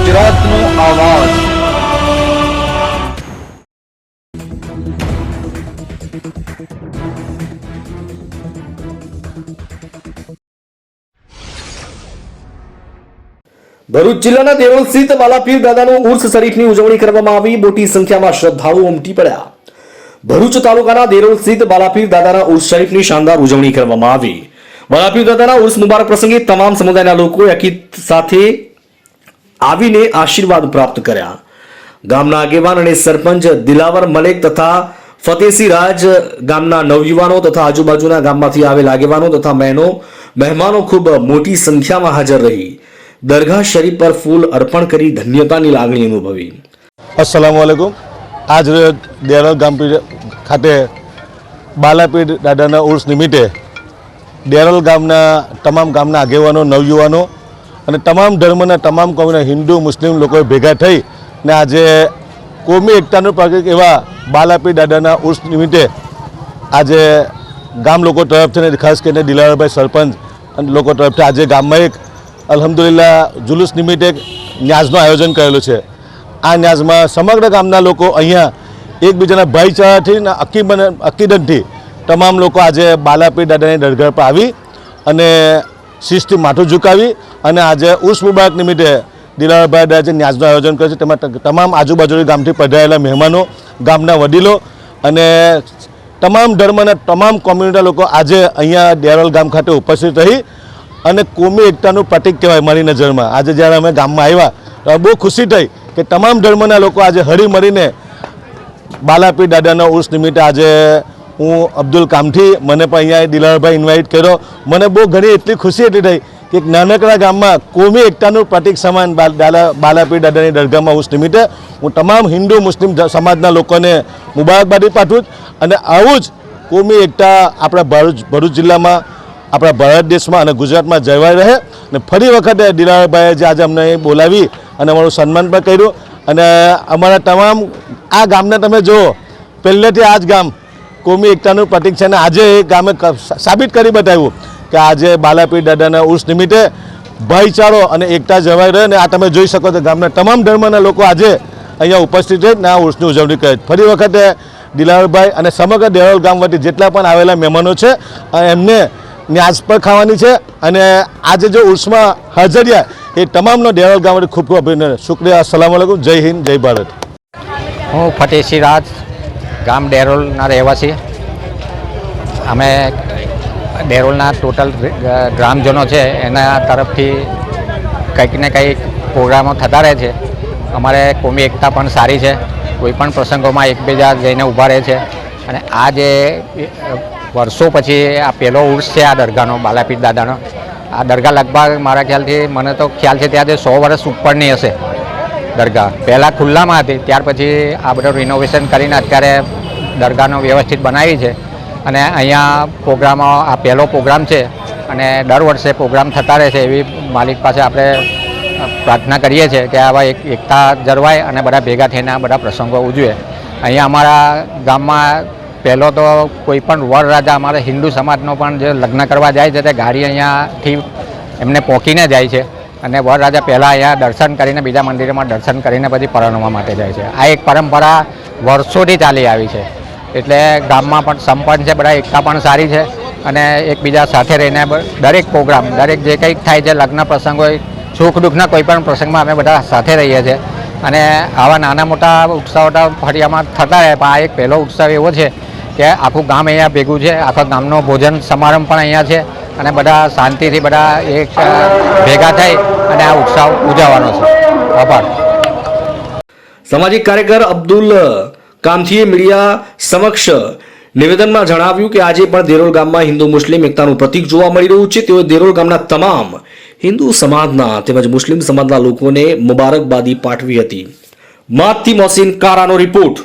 ગુજરાતનો આવાજ। ભરૂચ જિલ્લાના દેરોલ સ્થિત બાલાપીર દાદાનો ઉર્સ શરીફની ઉજવણી કરવામાં આવી। મોટી સંખ્યામાં શ્રદ્ધાળુઓ ઉમટી પડ્યા। ભરૂચ તાલુકાના દેરોલ સ્થિત બાલાપીર દાદાના ઉર્સ શરીફની શાનદાર ઉજવણી કરવામાં આવી। બાલાપીર દાદાના ઉર્સ મુબારક પ્રસંગે તમામ સમુદાયના લોકોએ એક સાથે આવીને આશીર્વાદ પ્રાપ્ત કર્યા। ગામના આગેવાન અને સરપંચ દિલાવર મલેક તથા ફતેસિંહ રાજ, ગામના નવયુવાનો તથા આજુબાજુના ગામમાંથી આવેલ આગેવાનો તથા મહેમાનો ખૂબ મોટી સંખ્યામાં હાજર રહી દરગાહ શરીફ પર ફૂલ અર્પણ કરી ધન્યતાની લાગણી અનુભવી। अस्सलामु अलैकुम। आज देरोल गाम खाते बालापीर दादाना उर्स निमित्ते देरोल गामना तमाम गामना आगेवानो, नवयुवानो અને તમામ ધર્મના તમામ કોમના હિન્દુ મુસ્લિમ લોકો ભેગા થઈ ને આજે કોમી એકતાનું પ્રતીક એવા બાલાપીર દાદાના ઉર્સ નિમિત્તે આજે ગામ લોકો તરફથી ખાસ કરીને દિલાવરભાઈ સરપંચ લોકો તરફથી આજે ગામમાં એક અલ્હમ્દુલિલ્લાહ जुलूस निमित्ते न्याजનું આયોજન કરેલું છે। આ ન્યાજમાં સમગ્ર ગામના લોકો અહીંયા એકબીજાના ભાઈચારાથી ને અકીદતથી તમામ લોકો આજે બાલાપીર દાદાની દરગાહ પર આવી અને શિસ્તથી માથું ઝુકાવી અને આજે ઉર્સ મુબારક નિમિત્તે દિલાવરભાઈ દાદાએ ન્યાજનું આયોજન કર્યું છે। તેમાં તમામ આજુબાજુના ગામથી પધારેલા મહેમાનો, ગામના વડીલો અને તમામ ધર્મના તમામ કોમ્યુનિટીના લોકો આજે અહીંયા દેરોલ ગામ ખાતે ઉપસ્થિત રહી અને કોમી એકતાનું પ્રતીક કહેવાય મારી નજરમાં। આજે જ્યારે અમે ગામમાં આવ્યા તો બહુ ખુશી થઈ કે તમામ ધર્મના લોકો આજે હળી મળીને બાલાપીર દાદાના ઉર્સ નિમિત્તે આજે હું અબ્દુલ કામથી મને પણ અહીંયા દિલાવરભાઈ ઇન્વાઇટ કર્યો। મને બહુ ઘણી એટલી ખુશી એટલી થઈ કે નાનકડા ગામમાં કોમી એકતાનું પ્રતીક સમાન બાલાપીર દાદાની દરગાહમાં ઉર્સ નિમિત્તે હું તમામ હિન્દુ મુસ્લિમ સમાજના લોકોને મુબારકબાદી પાઠવું અને આવું જ કોમી એકતા આપણા ભરૂચ જિલ્લામાં, આપણા ભારત દેશમાં અને ગુજરાતમાં જળવાઈ રહે અને ફરી વખતે દિલાવરભાઈએ જે આજે અમને બોલાવી અને અમારું સન્માન પણ કર્યું અને અમારા તમામ આ ગામને તમે જુઓ, પહેલેથી આ જ ગામ કોમી એકતાનું પ્રતીક છે અને આજે એ ગામે સાબિત કરી બતાવ્યું કે આજે બાલાપીર દાદાના ઉર્સ નિમિત્તે ભાઈચારો અને એકતા જળવાઈ રહે અને આ તમે જોઈ શકો છો ગામના તમામ ધર્મના લોકો આજે અહીંયા ઉપસ્થિત રહીને આ ઉર્સની ઉજવણી કરે। ફરી વખતે દિલાવરભાઈ અને સમગ્ર દેરોલ ગામ વતી જેટલા પણ આવેલા મહેમાનો છે એમને ન્યાજ પર ખાવાની છે અને આજે જો ઉર્સમાં હાજર રહ્યા એ તમામનો દેરોલ ગામ વતી ખૂબ ખૂબ અભિનંદન। શુક્રિયા। અસ્સલામુ અલૈકુમ। જય હિન્દ, જય ભારત। હું ફતેસિંહ રાજ, ગામ દેરોલના રહેવાસી। અમે દેરોલના ટોટલ ગ્રામજનો છે એના તરફથી કંઈક ને કંઈક પ્રોગ્રામો થતા રહે છે। અમારે કોમી એકતા પણ સારી છે, કોઈપણ પ્રસંગોમાં એકબીજા જઈને ઊભા રહે છે અને આ જે વર્ષો પછી આ પહેલો ઉર્સ છે આ દરગાહનો, બાલાપીર દાદાનો। આ દરગાહ લગભગ મારા ખ્યાલથી, મને તો ખ્યાલ છે ત્યાં 100 વર્ષ ઉપરની હશે દરગાહ। પહેલાં ખુલ્લામાં હતી, ત્યાર પછી આ બધું રિનોવેશન કરીને અત્યારે દરગાહનો વ્યવસ્થિત બનાવી છે અને અહીંયા પ્રોગ્રામો, આ પહેલો પ્રોગ્રામ છે અને દર વર્ષે પ્રોગ્રામ થતા રહે છે એવી માલિક પાસે આપણે પ્રાર્થના કરીએ છીએ કે આવા એકતા જળવાય અને બધા ભેગા થઈને આ બધા પ્રસંગો ઉજવે। અહીંયા અમારા ગામમાં પહેલો તો કોઈ પણ વરરાજા અમારા હિન્દુ સમાજનો પણ જે લગ્ન કરવા જાય છે તે ગાડી અહીંયાથી એમને પહોંચીને જાય છે અને વરરાજા પહેલાં અહીંયા દર્શન કરીને બીજા મંદિરમાં દર્શન કરીને પછી પરણવા માટે જાય છે। આ એક પરંપરા વર્ષોથી ચાલી આવી છે એટલે ગામમાં પણ સંપન્ન છે, બધા એકતા પણ સારી છે અને એકબીજા સાથે રહીને દરેક પ્રોગ્રામ, દરેક જે કંઈક થાય છે, લગ્ન પ્રસંગ હોય, સુખ દુઃખના કોઈ પણ પ્રસંગમાં અમે બધા સાથે રહીએ છીએ અને આવા નાના મોટા ઉત્સવો તો ફળિયામાં થતા રહે પણ આ એક પહેલો ઉત્સવ એવો છે કે આખું ગામ અહીંયા ભેગું છે, આખા ગામનો ભોજન સમારંભ પણ અહીંયા છે અને બધા શાંતિથી બધા એક ભેગા થઈ અને આ ઉત્સવ ઉજવવાનો છે। આભાર। સામાજિક કાર્યકર અબ્દુલ કામથીએ મીડિયા સમક્ષ નિવેદનમાં જણાવ્યું કે આજે પણ દેરોલ ગામમાં હિન્દુ મુસ્લિમ એકતાનું પ્રતીક જોવા મળી રહ્યું છે। તેઓ દેરોલ ગામના તમામ હિન્દુ સમાજના તેમજ મુસ્લિમ સમાજના લોકોને મુબારકબાદી પાઠવી હતી। માતથી મોહસિન કારાનો રિપોર્ટ।